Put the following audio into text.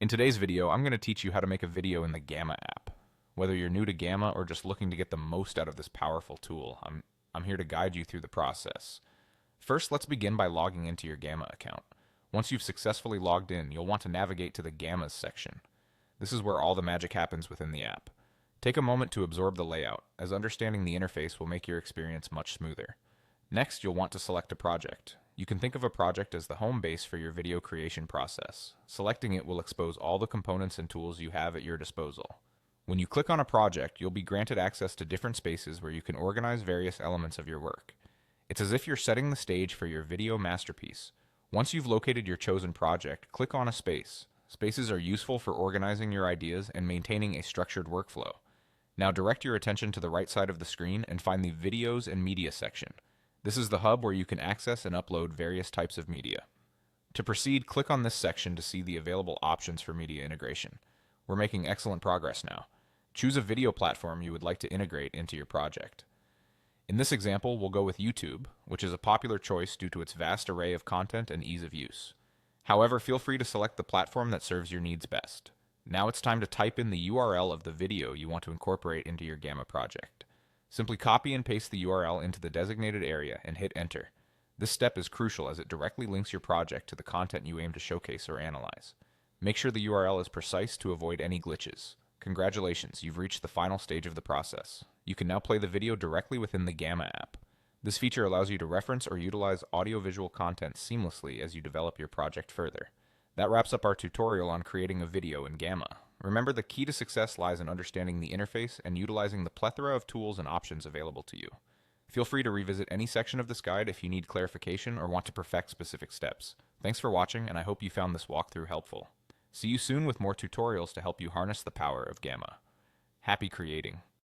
In today's video, I'm going to teach you how to make a video in the Gamma app. Whether you're new to Gamma or just looking to get the most out of this powerful tool, I'm here to guide you through the process. First, let's begin by logging into your Gamma account. Once you've successfully logged in, you'll want to navigate to the Gammas section. This is where all the magic happens within the app. Take a moment to absorb the layout, as understanding the interface will make your experience much smoother. Next, you'll want to select a project. You can think of a project as the home base for your video creation process. Selecting it will expose all the components and tools you have at your disposal. When you click on a project, you'll be granted access to different spaces where you can organize various elements of your work. It's as if you're setting the stage for your video masterpiece. Once you've located your chosen project, click on a space. Spaces are useful for organizing your ideas and maintaining a structured workflow. Now direct your attention to the right side of the screen and find the Videos and Media section. This is the hub where you can access and upload various types of media. To proceed, click on this section to see the available options for media integration. We're making excellent progress now. Choose a video platform you would like to integrate into your project. In this example, we'll go with YouTube, which is a popular choice due to its vast array of content and ease of use. However, feel free to select the platform that serves your needs best. Now it's time to type in the URL of the video you want to incorporate into your Gamma project. Simply copy and paste the URL into the designated area and hit enter. This step is crucial as it directly links your project to the content you aim to showcase or analyze. Make sure the URL is precise to avoid any glitches. Congratulations, you've reached the final stage of the process. You can now play the video directly within the Gamma app. This feature allows you to reference or utilize audiovisual content seamlessly as you develop your project further. That wraps up our tutorial on creating a video in Gamma. Remember, the key to success lies in understanding the interface and utilizing the plethora of tools and options available to you. Feel free to revisit any section of this guide if you need clarification or want to perfect specific steps. Thanks for watching, and I hope you found this walkthrough helpful. See you soon with more tutorials to help you harness the power of Gamma. Happy creating!